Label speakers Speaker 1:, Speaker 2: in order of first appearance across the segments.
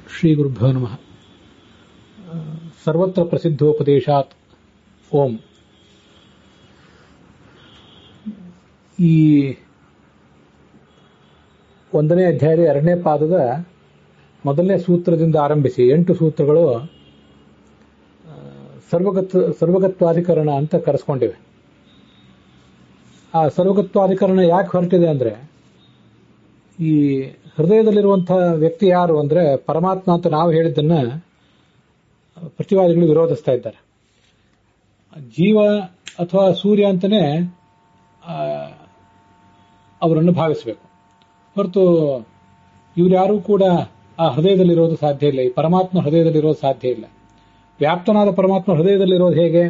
Speaker 1: ಶ್ರೀ ಗುರುಭ್ಯೋ ನಮಃ. ಸರ್ವತ್ರ ಪ್ರಸಿದ್ಧೋಪದೇಶಾತ್ ಓಂ. ಈ 1ನೇ ಅಧ್ಯಾಯದ 2ನೇ ಪಾದದ ಮೊದಲನೇ ಸೂತ್ರದಿಂದ ಆರಂಭಿಸಿ 8 ಸೂತ್ರಗಳು ಸರ್ವಗತ್ವಾಧಿಕರಣ ಅಂತ ಕರೆಸ್ಕೊಂಡಿವೆ. ಆ ಸರ್ವಗತ್ವಾಧಿಕರಣ ಯಾಕೆ ಹೊರಟಿದೆ ಅಂದರೆ, ಈ ಹೃದಯದಲ್ಲಿರುವಂತಹ ವ್ಯಕ್ತಿ ಯಾರು ಅಂದರೆ ಪರಮಾತ್ಮ ಅಂತ ನಾವು ಹೇಳಿದ್ದನ್ನ ಪ್ರತಿವಾದಿಗಳು ವಿರೋಧಿಸ್ತಾ ಇದ್ದಾರೆ. ಜೀವ ಅಥವಾ ಸೂರ್ಯ ಅಂತಲೇ ಅವರನ್ನು ಭಾವಿಸಬೇಕು ಹೊರತು ಇವರ್ಯಾರೂ ಕೂಡ ಆ ಹೃದಯದಲ್ಲಿರೋದು ಸಾಧ್ಯ ಇಲ್ಲ. ಈ ಪರಮಾತ್ಮ ಹೃದಯದಲ್ಲಿರೋದು ಸಾಧ್ಯ ಇಲ್ಲ. ವ್ಯಾಪ್ತನಾದ ಪರಮಾತ್ಮ ಹೃದಯದಲ್ಲಿರೋದು ಹೇಗೆ?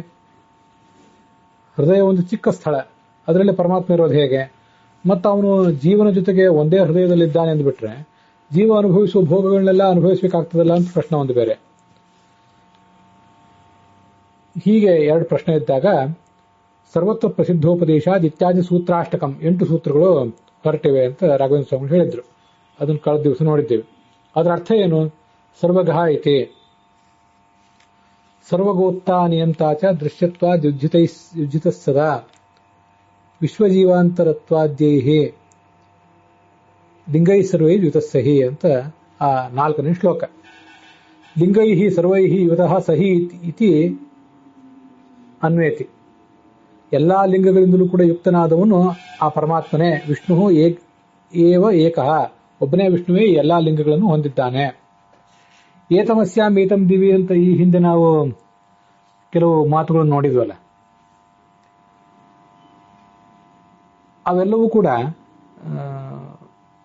Speaker 1: ಹೃದಯ ಒಂದು ಚಿಕ್ಕ ಸ್ಥಳ, ಅದರಲ್ಲಿ ಪರಮಾತ್ಮ ಇರೋದು ಹೇಗೆ? ಮತ್ತು ಅವನು ಜೀವನ ಜೊತೆಗೆ ಒಂದೇ ಹೃದಯದಲ್ಲಿದ್ದಾನೆ ಅಂದ್ಬಿಟ್ರೆ ಜೀವ ಅನುಭವಿಸುವ ಭೋಗಗಳನ್ನೆಲ್ಲ ಅನುಭವಿಸಬೇಕಾಗ್ತದಲ್ಲ ಅಂತ ಪ್ರಶ್ನೆ ಒಂದು ಬೇರೆ. ಹೀಗೆ 2 ಪ್ರಶ್ನೆ ಇದ್ದಾಗ ಸರ್ವತ್ರ ಪ್ರಸಿದ್ಧೋಪದೇಶ ಇತ್ಯಾದಿ ಸೂತ್ರಾಷ್ಟಕಂ 8 ಸೂತ್ರಗಳು ಹೊರಟಿವೆ ಅಂತ ರಾಘವೇಂದ್ರ ಸ್ವಾಮಿ ಹೇಳಿದ್ರು. ಅದನ್ನು ಕಳೆದ ದಿವಸ ನೋಡಿದ್ದೇವೆ. ಅದರ ಅರ್ಥ ಏನು? ಸರ್ವಗಃ ಐತಿ, ಸರ್ವಗೋತ್ತಾ ನಿಯಂತಾಚ ದೃಶ್ಯತ್ವ ಯುಜ್ಜಿತ ಸದಾ ವಿಶ್ವಜೀವಾಂತರತ್ವಾದ್ಯೈಹಿ ಲಿಂಗೈ ಸರ್ವೈ ಯುತಸ್ಸಹಿ ಅಂತ ಆ 4ನೇ ಶ್ಲೋಕ. ಲಿಂಗೈ ಸರ್ವೈ ಯುತಃ ಸಹಿ ಇತಿ ಅನ್ವೇತಿ. ಎಲ್ಲಾ ಲಿಂಗಗಳಿಂದಲೂ ಕೂಡ ಯುಕ್ತನಾದವನು ಆ ಪರಮಾತ್ಮನೇ. ವಿಷ್ಣು ಏವ ಏಕಃ, ಒಬ್ಬನೇ ವಿಷ್ಣುವೇ ಎಲ್ಲಾ ಲಿಂಗಗಳನ್ನು ಹೊಂದಿದ್ದಾನೆ. ಏತಮಸ್ಯಾಂ ಏತಂ ದಿವಿ ಅಂತ ಈ ಹಿಂದೆ ನಾವು ಕೆಲವು ಮಾತುಗಳನ್ನು ನೋಡಿದ್ವಲ್ಲ, ಅವೆಲ್ಲವೂ ಕೂಡ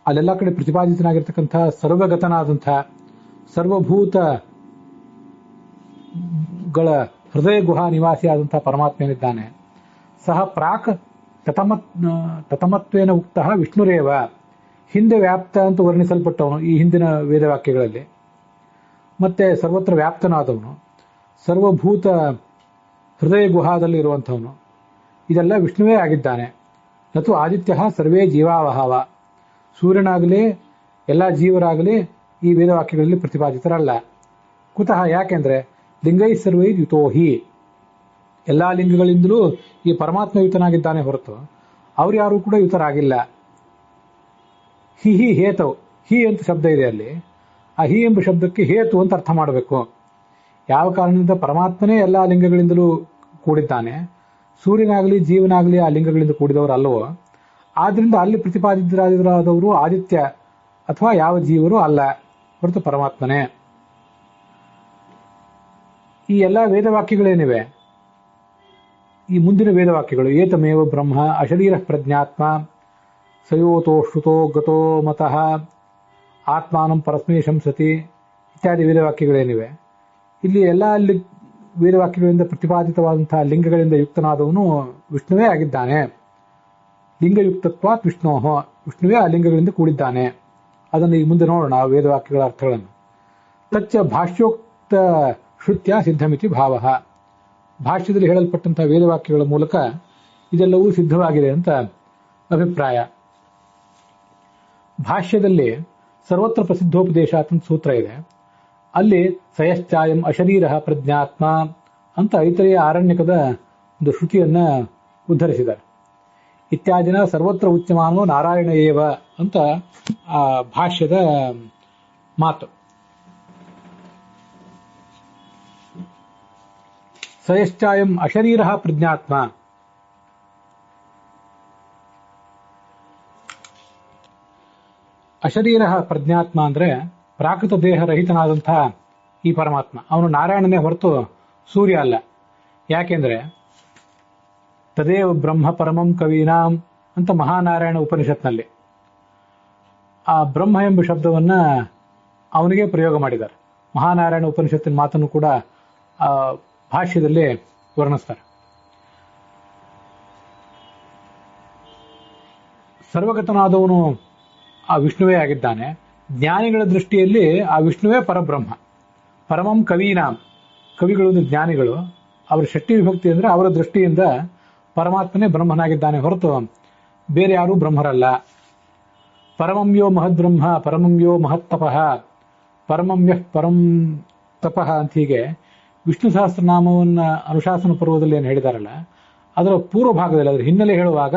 Speaker 1: ಅಲ್ಲೆಲ್ಲ ಕಡೆ ಪ್ರತಿಪಾದಿತನಾಗಿರ್ತಕ್ಕಂಥ ಸರ್ವಗತನಾದಂಥ ಸರ್ವಭೂತಗಳ ಹೃದಯ ಗುಹಾ ನಿವಾಸಿಯಾದಂತಹ ಪರಮಾತ್ಮ ಏನಿದ್ದಾನೆ, ಸಹ ಪ್ರಾಕ್ ತತಮತ್ವೇನ ಉಕ್ತಃ ವಿಷ್ಣುರೇವ, ಹಿಂದೆ ವ್ಯಾಪ್ತ ಅಂತ ವರ್ಣಿಸಲ್ಪಟ್ಟವನು ಈ ಹಿಂದಿನ ವೇದವಾಕ್ಯಗಳಲ್ಲಿ. ಮತ್ತೆ ಸರ್ವತ್ರ ವ್ಯಾಪ್ತನಾದವನು, ಸರ್ವಭೂತ ಹೃದಯ ಗುಹಾದಲ್ಲಿ ಇರುವಂಥವನು, ಇದೆಲ್ಲ ವಿಷ್ಣುವೇ ಆಗಿದ್ದಾನೆ. ನತು ಆದಿತ್ಯ ಸರ್ವೇ ಜೀವಾವಹವ, ಸೂರ್ಯನಾಗಲಿ ಎಲ್ಲ ಜೀವರಾಗಲಿ ಈ ವೇದವಾಕ್ಯಗಳಲ್ಲಿ ಪ್ರತಿಪಾದಿತರಲ್ಲ. ಕುತಃ, ಯಾಕೆಂದ್ರೆ ಲಿಂಗೈ ಸರ್ವೈ ಯುತೋಹಿ, ಎಲ್ಲಾ ಲಿಂಗಗಳಿಂದಲೂ ಈ ಪರಮಾತ್ಮ ಯುತನಾಗಿದ್ದಾನೆ ಹೊರತು ಅವ್ರು ಯಾರು ಕೂಡ ಯುತರಾಗಿಲ್ಲ. ಹಿ ಹೇತವ್, ಹಿ ಅಂತ ಶಬ್ದ ಇದೆ ಅಲ್ಲಿ. ಆ ಹಿ ಎಂಬ ಶಬ್ದಕ್ಕೆ ಹೇತು ಅಂತ ಅರ್ಥ ಮಾಡಬೇಕು. ಯಾವ ಕಾರಣದಿಂದ ಪರಮಾತ್ಮನೇ ಎಲ್ಲಾ ಲಿಂಗಗಳಿಂದಲೂ ಕೂಡಿದ್ದಾನೆ, ಸೂರ್ಯನಾಗಲಿ ಜೀವನಾಗಲಿ ಆ ಲಿಂಗಗಳಿಂದ ಕೂಡಿದವರು ಅಲ್ಲವೋ, ಆದ್ರಿಂದ ಅಲ್ಲಿ ಪ್ರತಿಪಾದಿತರಾದವರು ಆದಿತ್ಯ ಅಥವಾ ಯಾವ ಜೀವರು ಅಲ್ಲ ಹೊರತು ಪರಮಾತ್ಮನೇ. ಈ ಎಲ್ಲ ವೇದವಾಕ್ಯಗಳೇನಿವೆ, ಈ ಮುಂದಿನ ವೇದವಾಕ್ಯಗಳು ಏತಮೇವ ಬ್ರಹ್ಮ ಅಶರೀರ ಪ್ರಜ್ಞಾತ್ಮ ಸಯೋತೋ ಶ್ರುತೋ ಗತೋ ಮತಃ ಆತ್ಮಾನಂ ಪರಸ್ಮೇಶಂ ಸತಿ ಇತ್ಯಾದಿ ವೇದವಾಕ್ಯಗಳೇನಿವೆ, ಇಲ್ಲಿ ಎಲ್ಲ ವೇದವಾಕ್ಯಗಳಿಂದ ಪ್ರತಿಪಾದಿತವಾದಂತಹ ಲಿಂಗಗಳಿಂದ ಯುಕ್ತನಾದವನು ವಿಷ್ಣುವೇ ಆಗಿದ್ದಾನೆ. ಲಿಂಗಯುಕ್ತತ್ವಾತ್ ವಿಷ್ಣೋಹ, ವಿಷ್ಣುವೇ ಆ ಲಿಂಗಗಳಿಂದ ಕೂಡಿದ್ದಾನೆ. ಅದನ್ನು ಈಗ ಮುಂದೆ ನೋಡೋಣ ಆ ವೇದವಾಕ್ಯಗಳ ಅರ್ಥಗಳನ್ನು. ತಚ್ಚ ಭಾಷ್ಯೋಕ್ತ ಶ್ರುತ್ಯ ಸಿದ್ಧಮಿತಿ ಭಾವ, ಭಾಷ್ಯದಲ್ಲಿ ಹೇಳಲ್ಪಟ್ಟಂತಹ ವೇದವಾಕ್ಯಗಳ ಮೂಲಕ ಇದೆಲ್ಲವೂ ಸಿದ್ಧವಾಗಿದೆ ಅಂತ ಅಭಿಪ್ರಾಯ. ಭಾಷ್ಯದಲ್ಲಿ ಸರ್ವತ್ರ ಪ್ರಸಿದ್ಧೋಪದೇಶ ಅಂತ ಸೂತ್ರ ಇದೆ. ಅಲ್ಲಿ ಸಯಶ್ಚಾಯಂ ಅಶರೀರ ಪ್ರಜ್ಞಾತ್ಮ ಅಂತ ಐತರೆಯ ಆರಣ್ಯಕದ ಒಂದು ಶ್ರುತಿಯನ್ನ ಉದ್ಧರಿಸಿದ್ದಾರೆ. ಇತ್ಯಾದಿನ ಸರ್ವತ್ರ ಉಚ್ಯಮಾನೋ ನಾರಾಯಣ ಏವ ಅಂತ ಆ ಭಾಷ್ಯದ ಮಾತು. ಸಯಶ್ಚಾಯಂ ಅಶರೀರ ಪ್ರಜ್ಞಾತ್ಮ, ಅಶರೀರ ಪ್ರಜ್ಞಾತ್ಮ ಅಂದ್ರೆ ಪ್ರಾಕೃತ ದೇಹ ರಹಿತನಾದಂತಹ ಈ ಪರಮಾತ್ಮ, ಅವನು ನಾರಾಯಣನೇ ಹೊರತು ಸೂರ್ಯ ಅಲ್ಲ. ಯಾಕೆಂದ್ರೆ ತದೇವ ಬ್ರಹ್ಮ ಪರಮಂ ಕವೀನಾಂ ಅಂತ ಮಹಾನಾರಾಯಣ ಉಪನಿಷತ್ನಲ್ಲಿ ಆ ಬ್ರಹ್ಮ ಎಂಬ ಶಬ್ದವನ್ನ ಅವನಿಗೆ ಪ್ರಯೋಗ ಮಾಡಿದ್ದಾರೆ. ಮಹಾನಾರಾಯಣ ಉಪನಿಷತ್ತಿನ ಮಾತನ್ನು ಕೂಡ ಆ ಭಾಷ್ಯದಲ್ಲಿ ವರ್ಣಿಸ್ತಾರೆ. ಸರ್ವಗತನಾದವನು ಆ ವಿಷ್ಣುವೇ ಆಗಿದ್ದಾನೆ. ಜ್ಞಾನಿಗಳ ದೃಷ್ಟಿಯಲ್ಲಿ ಆ ವಿಷ್ಣುವೇ ಪರಬ್ರಹ್ಮ. ಪರಮಂ ಕವೀನಾಂ, ಕವಿಗಳು ಜ್ಞಾನಿಗಳು, ಅವರ ಷಷ್ಠಿ ವಿಭಕ್ತಿ ಅಂದ್ರೆ ಅವರ ದೃಷ್ಟಿಯಿಂದ ಪರಮಾತ್ಮನೇ ಬ್ರಹ್ಮನಾಗಿದ್ದಾನೆ ಹೊರತು ಬೇರೆ ಯಾರೂ ಬ್ರಹ್ಮರಲ್ಲ. ಪರಮಂಯೋ ಮಹದ್ಬ್ರಹ್ಮ ಪರಮಂಯೋ ಮಹತ್ತಪಃ ಪರಮಮ್ಯಃ ಪರಂ ತಪಃ ಅಂತ ಹೀಗೆ ವಿಷ್ಣು ಸಹಸ್ರನಾಮವನ್ನ ಅನುಶಾಸನ ಪರ್ವದಲ್ಲಿ ಏನು ಹೇಳಿದಾರಲ್ಲ, ಅದರ ಪೂರ್ವ ಭಾಗದಲ್ಲಿ ಅದರ ಹಿನ್ನೆಲೆ ಹೇಳುವಾಗ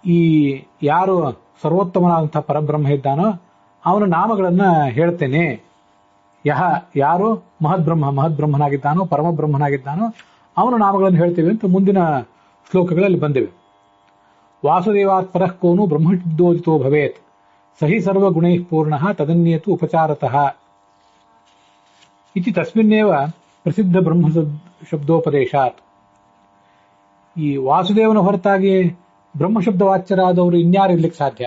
Speaker 1: ಈ ಯಾರು ಸರ್ವೋತ್ತಮನಾದಂತಹ ಪರಬ್ರಹ್ಮ ಇದ್ದಾನೋ ಅವನ ನಾಮಗಳನ್ನ ಹೇಳ್ತೇನೆ. ಯಾರು ಮಹದ್ಬ್ರಹ್ಮನಾಗಿದ್ದಾನೋ ಪರಮಬ್ರಹ್ಮನಾಗಿದ್ದಾನೋ ಅವನ ನಾಮಗಳನ್ನು ಹೇಳ್ತೇವೆ ಅಂತ ಮುಂದಿನ ಶ್ಲೋಕಗಳಲ್ಲಿ ಬಂದಿವೆ. ವಾಸುದೇವಾತ್ ಪರಃ ಕೋನು ಬ್ರಹ್ಮಶಬ್ದೋದಿತೋ ಭವೇತ್ ಸಹಿ ಸರ್ವಗುಣೈಃ ಪೂರ್ಣಃ ತದನ್ಯೇತು ಉಪಚಾರತಃ ಇತಿ ತಸ್ಮಿನ್ನೇವ ಪ್ರಸಿದ್ಧ ಬ್ರಹ್ಮ ಶಬ್ದೋಪದೇಶಾತ್. ಈ ವಾಸುದೇವನ ಹೊರತಾಗಿ ಬ್ರಹ್ಮಶಬ್ದ ವಾಚ್ಯರಾದವರು ಇನ್ಯಾರು ಇರ್ಲಿಕ್ಕೆ ಸಾಧ್ಯ?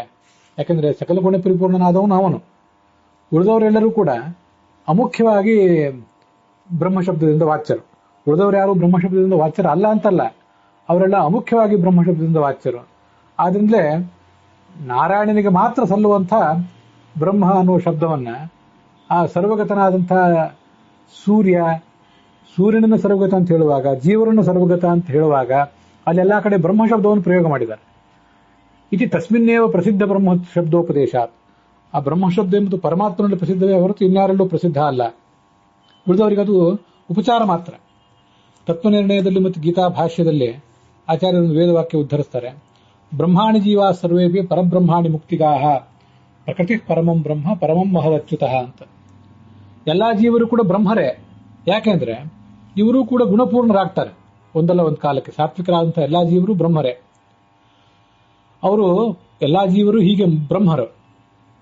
Speaker 1: ಯಾಕಂದ್ರೆ ಸಕಲ ಗುಣ ಪರಿಪೂರ್ಣನಾದವನು ಅವನು. ಉಳಿದವರೆಲ್ಲರೂ ಕೂಡ ಅಮುಖ್ಯವಾಗಿ ಬ್ರಹ್ಮಶಬ್ದದಿಂದ ವಾಚ್ಯರು. ಉಳಿದವರು ಯಾರು ಬ್ರಹ್ಮಶಬ್ದದಿಂದ ವಾಚ್ಯರು ಅಲ್ಲ ಅಂತಲ್ಲ, ಅವರೆಲ್ಲ ಅಮುಖ್ಯವಾಗಿ ಬ್ರಹ್ಮಶಬ್ದದಿಂದ ವಾಚ್ಯರು. ಆದ್ರಿಂದಲೇ ನಾರಾಯಣನಿಗೆ ಮಾತ್ರ ಸಲ್ಲುವಂಥ ಬ್ರಹ್ಮ ಅನ್ನುವ ಶಬ್ದವನ್ನ ಆ ಸರ್ವಗತನಾದಂಥ ಸೂರ್ಯನನ್ನು ಸರ್ವಗತ ಅಂತ ಹೇಳುವಾಗ, ಜೀವರನ್ನು ಸರ್ವಗತ ಅಂತ ಹೇಳುವಾಗ ಅಲ್ಲೆಲ್ಲಾ ಕಡೆ ಬ್ರಹ್ಮ ಶಬ್ದವನ್ನು ಪ್ರಯೋಗ ಮಾಡಿದ್ದಾರೆ. ಇತಿ ತಸ್ಮಿನ್ನೇವ ಪ್ರಸಿದ್ಧ ಬ್ರಹ್ಮ ಶಬ್ದೋಪದೇಶ. ಆ ಬ್ರಹ್ಮಶಬ್ದ ಎಂಬುದು ಪರಮಾತ್ಮನಲ್ಲಿ ಪ್ರಸಿದ್ಧವೇ ಹೊರತು ಇನ್ಯಾರೆಲ್ಲೂ ಪ್ರಸಿದ್ಧ ಅಲ್ಲ. ಉಳಿದವರಿಗೆ ಅದು ಉಪಚಾರ ಮಾತ್ರ. ತತ್ವನಿರ್ಣಯದಲ್ಲಿ ಮತ್ತು ಗೀತಾ ಭಾಷ್ಯದಲ್ಲಿ ಆಚಾರ್ಯರನ್ನು ವೇದವಾಕ್ಯ ಉದ್ಧರಿಸ್ತಾರೆ. ಬ್ರಹ್ಮಾಣಿ ಜೀವಾ ಸರ್ವೇಭ್ಯ ಪರಬ್ರಹ್ಮಾಣಿ ಮುಕ್ತಿಗಾಹ ಪ್ರಕೃತಿ ಪರಮಂ ಬ್ರಹ್ಮ ಪರಮಂ ಮಹದಚ್ಯುತಃ ಅಂತ. ಎಲ್ಲಾ ಜೀವರು ಕೂಡ ಬ್ರಹ್ಮರೇ. ಯಾಕೆಂದ್ರೆ ಇವರು ಕೂಡ ಗುಣಪೂರ್ಣರಾಗ್ತಾರೆ ಒಂದಲ್ಲ ಒಂದು ಕಾಲಕ್ಕೆ. ಸಾತ್ವಿಕರಾದಂತಹ ಎಲ್ಲಾ ಜೀವರು ಬ್ರಹ್ಮರೇ. ಅವರು ಎಲ್ಲಾ ಜೀವರು ಹೀಗೆ ಬ್ರಹ್ಮರು.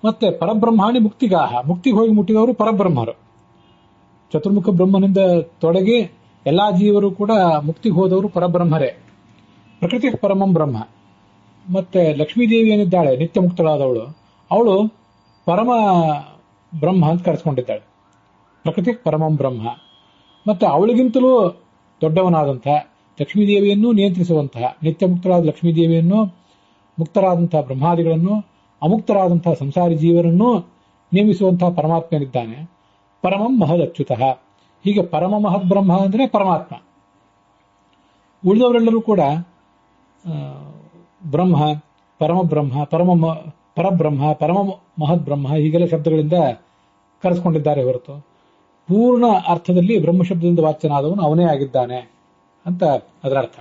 Speaker 1: ಮತ್ತೆ ಪರಬ್ರಹ್ಮಾಣಿ ಮುಕ್ತಿಗಾಹ, ಮುಕ್ತಿಗೆ ಹೋಗಿ ಮುಟ್ಟಿದವರು ಪರಬ್ರಹ್ಮರು. ಚತುರ್ಮುಖ ಬ್ರಹ್ಮನಿಂದ ತೊಡಗಿ ಎಲ್ಲಾ ಜೀವರು ಕೂಡ ಮುಕ್ತಿಗೆ ಹೋದವರು ಪರಬ್ರಹ್ಮರೇ. ಪ್ರಕೃತಿ ಪರಮಂ ಬ್ರಹ್ಮ. ಮತ್ತೆ ಲಕ್ಷ್ಮೀದೇವಿ ಏನಿದ್ದಾಳೆ ನಿತ್ಯ ಮುಕ್ತಳಾದವಳು, ಅವಳು ಪರಮ ಬ್ರಹ್ಮ ಅಂತ ಕರೆಸ್ಕೊಂಡಿದ್ದಾಳೆ. ಪ್ರಕೃತಿ ಪರಮಂ ಬ್ರಹ್ಮ. ಮತ್ತೆ ಅವಳಿಗಿಂತಲೂ ದೊಡ್ಡವನಾದಂತಹ ಲಕ್ಷ್ಮೀದೇವಿಯನ್ನು ನಿಯಂತ್ರಿಸುವಂತಹ ನಿತ್ಯ ಮುಕ್ತರಾದ ಲಕ್ಷ್ಮೀದೇವಿಯನ್ನು, ಮುಕ್ತರಾದಂತಹ ಬ್ರಹ್ಮಾದಿಗಳನ್ನು, ಅಮುಕ್ತರಾದಂತಹ ಸಂಸಾರಿ ಜೀವರನ್ನು ನೇಮಿಸುವಂತಹ ಪರಮಾತ್ಮನಿದ್ದಾನೆ. ಪರಮಂ ಮಹದಚ್ಯುತಃ. ಹೀಗೆ ಪರಮ ಮಹದ್ ಬ್ರಹ್ಮ ಅಂದ್ರೆ ಪರಮಾತ್ಮ. ಉಳಿದವರೆಲ್ಲರೂ ಕೂಡ ಬ್ರಹ್ಮ, ಪರಮಬ್ರಹ್ಮ, ಪರಬ್ರಹ್ಮ, ಪರಮ ಮಹದ್ ಬ್ರಹ್ಮ ಹೀಗೆಲ್ಲ ಶಬ್ದಗಳಿಂದ ಕರೆಸ್ಕೊಂಡಿದ್ದಾರೆ ಹೊರತು ಪೂರ್ಣ ಅರ್ಥದಲ್ಲಿ ಬ್ರಹ್ಮಶಬ್ದದಿಂದ ವಾಚ್ಯನಾದವನು ಅವನೇ ಆಗಿದ್ದಾನೆ ಅಂತ ಅದರ ಅರ್ಥ.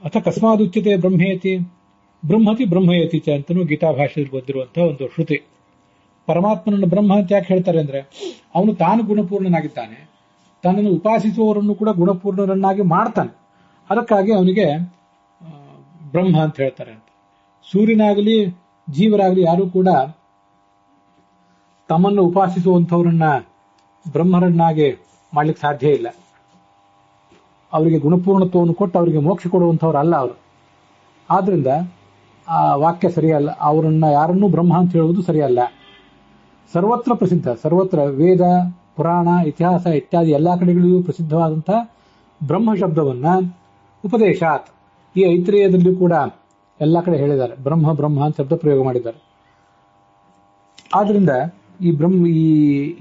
Speaker 1: ಅಥ ಕಸ್ಮಾದುಚ್ಯತೆ ಬ್ರಹ್ಮೇತಿ ಬ್ರಹ್ಮತಿ ಬ್ರಹ್ಮಯತಿ ಚ ಅಂತನೂ ಗೀತಾ ಭಾಷೆಯಲ್ಲಿ ಬಂದಿರುವಂತಹ ಒಂದು ಶ್ರುತಿ. ಪರಮಾತ್ಮನನ್ನು ಬ್ರಹ್ಮ ಅಂತ ಯಾಕೆ ಹೇಳ್ತಾರೆ ಅಂದ್ರೆ, ಅವನು ತಾನು ಗುಣಪೂರ್ಣನಾಗಿದ್ದಾನೆ, ತನ್ನನ್ನು ಉಪಾಸಿಸುವವರನ್ನು ಕೂಡ ಗುಣಪೂರ್ಣರನ್ನಾಗಿ ಮಾಡ್ತಾನೆ. ಅದಕ್ಕಾಗಿ ಅವನಿಗೆ ಬ್ರಹ್ಮ ಅಂತ ಹೇಳ್ತಾರೆ ಅಂತ. ಸೂರ್ಯನಾಗಲಿ ಜೀವರಾಗಲಿ ಯಾರೂ ಕೂಡ ತಮ್ಮನ್ನು ಉಪಾಸಿಸುವಂಥವ್ರನ್ನ ಬ್ರಹ್ಮರನ್ನಾಗಿ ಮಾಡ್ಲಿಕ್ಕೆ ಸಾಧ್ಯ ಇಲ್ಲ. ಅವರಿಗೆ ಗುಣಪೂರ್ಣತ್ವವನ್ನು ಕೊಟ್ಟು ಅವರಿಗೆ ಮೋಕ್ಷ ಕೊಡುವಂಥವ್ರು ಅಲ್ಲ ಅವರು. ಆದ್ರಿಂದ ಆ ವಾಕ್ಯ ಸರಿಯಲ್ಲ. ಅವರನ್ನ ಯಾರನ್ನೂ ಬ್ರಹ್ಮ ಅಂತ ಹೇಳುವುದು ಸರಿಯಲ್ಲ. ಸರ್ವತ್ರ ಪ್ರಸಿದ್ಧ, ಸರ್ವತ್ರ ವೇದ ಪುರಾಣ ಇತಿಹಾಸ ಇತ್ಯಾದಿ ಎಲ್ಲಾ ಕಡೆಗಳಿಗೂ ಪ್ರಸಿದ್ಧವಾದಂತಹ ಬ್ರಹ್ಮ ಶಬ್ದವನ್ನ ಉಪದೇಶಾತ್, ಈ ಐತ್ರೇಯದಲ್ಲಿ ಕೂಡ ಎಲ್ಲಾ ಕಡೆ ಹೇಳಿದ್ದಾರೆ. ಬ್ರಹ್ಮ ಬ್ರಹ್ಮ ಅಂತ ಶಬ್ದ ಪ್ರಯೋಗ ಮಾಡಿದ್ದಾರೆ. ಆದ್ರಿಂದ ಈ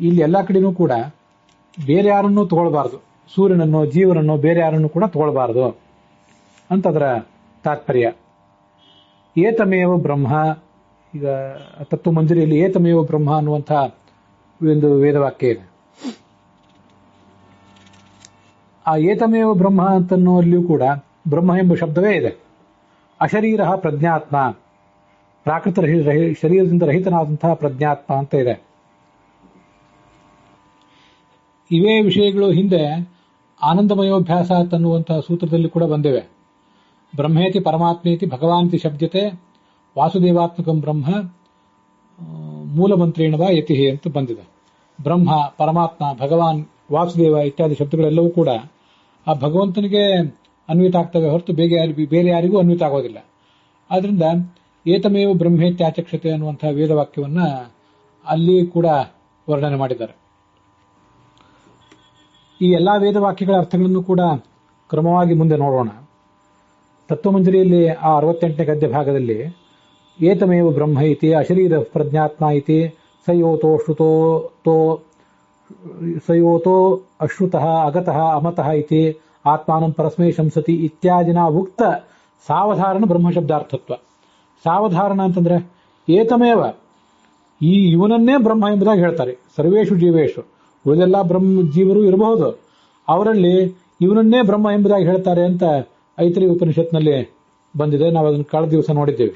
Speaker 1: ಇಲ್ಲಿ ಎಲ್ಲಾ ಕಡೆನೂ ಕೂಡ ಬೇರೆ ಯಾರನ್ನೂ ತಗೊಳ್ಬಾರ್ದು. ಸೂರ್ಯನನ್ನು ಜೀವನನ್ನು ಬೇರೆ ಯಾರನ್ನು ಕೂಡ ತಗೊಳ್ಬಾರ್ದು ಅಂತ ಅದರ ತಾತ್ಪರ್ಯ. ಏತಮೇವ ಬ್ರಹ್ಮ. ಈಗ ತತ್ವಮಂಜರಿಯಲ್ಲಿ ಏತಮೇವ ಬ್ರಹ್ಮ ಅನ್ನುವಂತಹ ಒಂದು ವೇದವಾಕ್ಯ ಇದೆ. ಆ ಏತಮೇವ ಬ್ರಹ್ಮ ಅಂತನ್ನುವಲ್ಲಿಯೂ ಕೂಡ ಬ್ರಹ್ಮ ಎಂಬ ಶಬ್ದವೇ ಇದೆ. ಅಶರೀರ ಪ್ರಜ್ಞಾತ್ಮ, ಪ್ರಾಕೃತ ಶರೀರದಿಂದ ರಹಿತನಾದಂತಹ ಪ್ರಜ್ಞಾತ್ಮ ಅಂತ ಇದೆ. ಇವೇ ವಿಷಯಗಳು ಹಿಂದೆ ಆನಂದಮಯೋಭ್ಯಾಸ ಅನ್ನುವಂತಹ ಸೂತ್ರದಲ್ಲಿ ಕೂಡ ಬಂದಿವೆ. ಬ್ರಹ್ಮೇತಿ ಪರಮಾತ್ಮೇತಿ ಭಗವಾನ್ತಿ ಶಬ್ದತೆ ವಾಸುದೇವಾತ್ಮಕಂ ಬ್ರಹ್ಮ ಮೂಲಮಂತ್ರೇಣವ ಯತಿ ಅಂತ ಬಂದಿದೆ. ಬ್ರಹ್ಮ, ಪರಮಾತ್ಮ, ಭಗವಾನ್, ವಾಸುದೇವ ಇತ್ಯಾದಿ ಶಬ್ದಗಳೆಲ್ಲವೂ ಕೂಡ ಆ ಭಗವಂತನಿಗೆ ಅನ್ವಿತ ಆಗ್ತವೆ ಹೊರತು ಬೇರೆ ಯಾರಿಗೂ ಅನ್ವಿತ ಆಗೋದಿಲ್ಲ. ಆದ್ರಿಂದ ಏತಮೇವ ಬ್ರಹ್ಮೇತ್ಯಾಚಕ್ಷತೆ ಅನ್ನುವಂತಹ ವೇದವಾಕ್ಯವನ್ನ ಅಲ್ಲಿ ಕೂಡ ವರ್ಣನೆ ಮಾಡಿದ್ದಾರೆ. ಈ ಎಲ್ಲಾ ವೇದವಾಕ್ಯಗಳ ಅರ್ಥಗಳನ್ನು ಕೂಡ ಕ್ರಮವಾಗಿ ಮುಂದೆ ನೋಡೋಣ. ತತ್ವಮಂಜರಿಯಲ್ಲಿ ಆ 68ನೇ ಗದ್ಯ ಭಾಗದಲ್ಲಿ ಏತಮೇವ ಬ್ರಹ್ಮ ಇತಿ ಅಶರೀರ ಪ್ರಜ್ಞಾತ್ಮ ಇತಿ ಸಯೋತೋ ಅಶ್ರುತಃ ಅಗತಃ ಅಮತಃ ಇತಿ ಆತ್ಮಾನಂ ಪರಸ್ಮೈ ಶಂಸತಿ ಇತ್ಯಾದಿನ ಉಕ್ತ ಸಾವಧಾರಣ ಬ್ರಹ್ಮಶಬ್ದಾರ್ಥತ್ವ. ಸಾವಧಾರಣ ಅಂತಂದ್ರೆ ಏತಮೇವ, ಇವನನ್ನೇ ಬ್ರಹ್ಮ ಎಂಬುದಾಗಿ ಹೇಳ್ತಾರೆ. ಸರ್ವೇಷು ಜೀವೇಶು, ಉಳಿದೆಲ್ಲ ಜೀವರು ಇರಬಹುದು, ಅವರಲ್ಲಿ ಇವನನ್ನೇ ಬ್ರಹ್ಮ ಎಂಬುದಾಗಿ ಹೇಳ್ತಾರೆ ಅಂತ ಐತರೇಯ ಉಪನಿಷತ್ನಲ್ಲಿ ಬಂದಿದೆ. ನಾವು ಅದನ್ನು ಕಳೆದ ದಿವಸ ನೋಡಿದ್ದೇವೆ.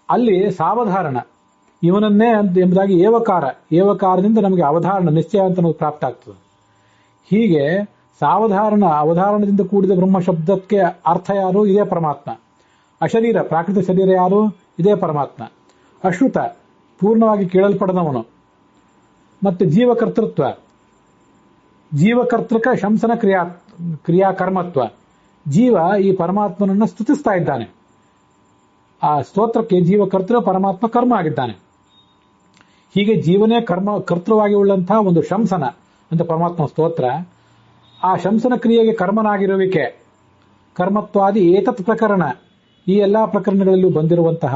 Speaker 1: ಅಲ್ಲಿ ಸಾವಧಾರಣ ಇವನನ್ನೇ ಎಂಬುದಾಗಿ ಏವಕಾರದಿಂದ ನಮಗೆ ಅವಧಾರಣ ನಿಶ್ಚಯ ಅಂತ ನಮಗೆ ಪ್ರಾಪ್ತ ಆಗ್ತದೆ. ಹೀಗೆ ಅವಧಾರಣದಿಂದ ಕೂಡಿದ ಬ್ರಹ್ಮ ಶಬ್ದಕ್ಕೆ ಅರ್ಥ ಯಾರು? ಇದೇ ಪರಮಾತ್ಮ. ಅಶರೀರ, ಪ್ರಾಕೃತ ಶರೀರ ಯಾರು? ಇದೇ ಪರಮಾತ್ಮ. ಅಶ್ರುತ, ಪೂರ್ಣವಾಗಿ ಕೇಳಲ್ಪಡದವನು. ಮತ್ತೆ ಜೀವಕರ್ತೃಕ ಶಂಸನ ಕ್ರಿಯಾಕರ್ಮತ್ವ. ಜೀವ ಈ ಪರಮಾತ್ಮನನ್ನು ಸ್ತುತಿಸ್ತಾ ಇದ್ದಾನೆ. ಆ ಸ್ತೋತ್ರಕ್ಕೆ ಜೀವಕರ್ತೃ, ಪರಮಾತ್ಮ ಕರ್ಮ ಆಗಿದ್ದಾನೆ. ಹೀಗೆ ಜೀವನೇ ಕರ್ತೃವಾಗಿ ಉಳ್ಳಂತಹ ಒಂದು ಶಂಸನ ಅಂತ ಪರಮಾತ್ಮ ಸ್ತೋತ್ರ. ಆ ಶಂಸನ ಕ್ರಿಯೆಗೆ ಕರ್ಮನಾಗಿರುವಿಕೆ, ಕರ್ಮತ್ವಾದಿ ಏತತ್ ಪ್ರಕರಣ, ಈ ಎಲ್ಲಾ ಪ್ರಕರಣಗಳಲ್ಲೂ ಬಂದಿರುವಂತಹ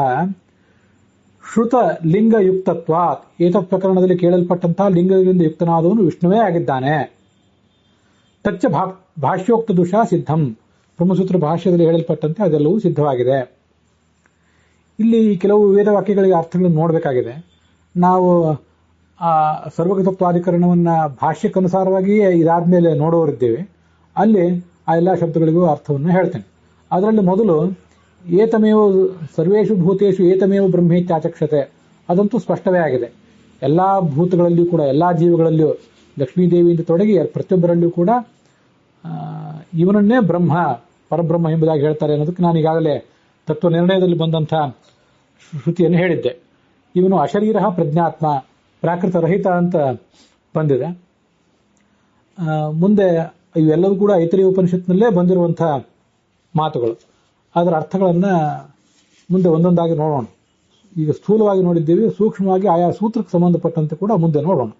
Speaker 1: ಶ್ರುತ ಲಿಂಗಯುಕ್ತತ್ವ, ಏತತ್ ಪ್ರಕರಣದಲ್ಲಿ ಕೇಳಲ್ಪಟ್ಟಂತಹ ಲಿಂಗದಿಂದ ಯುಕ್ತನಾದವನು ವಿಷ್ಣುವೇ ಆಗಿದ್ದಾನೆ. ತಚ್ಚ ಭಾಷ್ಯೋಕ್ತ ದುಷಾ ಸಿದ್ಧಂ, ಬ್ರಹ್ಮಸೂತ್ರ ಭಾಷ್ಯದಲ್ಲಿ ಹೇಳಲ್ಪಟ್ಟಂತೆ ಅದೆಲ್ಲವೂ ಸಿದ್ಧವಾಗಿದೆ. ಇಲ್ಲಿ ಕೆಲವು ವೇದವಾಕ್ಯಗಳಿಗೆ ಅರ್ಥಗಳನ್ನು ನೋಡಬೇಕಾಗಿದೆ. ನಾವು ಸರ್ವಗತತ್ವಾಧಿಕರಣವನ್ನ ಭಾಷ್ಯಕ್ಕನುಸಾರವಾಗಿಯೇ ಇದಾದ್ಮೇಲೆ ನೋಡೋರಿದ್ದೇವೆ. ಅಲ್ಲಿ ಆ ಎಲ್ಲ ಶಬ್ದಗಳಿಗೂ ಅರ್ಥವನ್ನು ಹೇಳ್ತೇನೆ. ಅದರಲ್ಲಿ ಮೊದಲು ಏತಮೇವ ಸರ್ವೇಷು ಭೂತೇಷು ಏತಮೇವ ಬ್ರಹ್ಮೇತ್ಯಾಚಕ್ಷತೆ, ಅದಂತೂ ಸ್ಪಷ್ಟವೇ ಆಗಿದೆ. ಎಲ್ಲಾ ಭೂತಗಳಲ್ಲಿಯೂ ಕೂಡ, ಎಲ್ಲಾ ಜೀವಗಳಲ್ಲಿಯೂ ಲಕ್ಷ್ಮೀದೇವಿಯಿಂದ ತೊಡಗಿ ಪ್ರತಿಯೊಬ್ಬರಲ್ಲಿಯೂ ಕೂಡ ಇವನನ್ನೇ ಪರಬ್ರಹ್ಮ ಎಂಬುದಾಗಿ ಹೇಳ್ತಾರೆ ಅನ್ನೋದಕ್ಕೆ ನಾನು ಈಗಾಗಲೇ ತತ್ವ ನಿರ್ಣಯದಲ್ಲಿ ಬಂದಂತಹ ಶ್ರುತಿಯನ್ನು ಹೇಳಿದ್ದೆ. ಇವನು ಅಶರೀರ ಪ್ರಜ್ಞಾತ್ಮ, ಪ್ರಾಕೃತ ರಹಿತ ಅಂತ ಬಂದಿದೆ. ಮುಂದೆ ಇವೆಲ್ಲವೂ ಕೂಡ ಐತರೇಯ ಉಪನಿಷತ್ನಲ್ಲೇ ಬಂದಿರುವಂತಹ ಮಾತುಗಳು. ಅದರ ಅರ್ಥಗಳನ್ನ ಮುಂದೆ ಒಂದೊಂದಾಗಿ ನೋಡೋಣ. ಈಗ ಸ್ಥೂಲವಾಗಿ ನೋಡಿದ್ದೇವೆ, ಸೂಕ್ಷ್ಮವಾಗಿ ಆಯಾ ಸೂತ್ರಕ್ಕೆ ಸಂಬಂಧಪಟ್ಟಂತೆ ಕೂಡ ಮುಂದೆ ನೋಡೋಣ.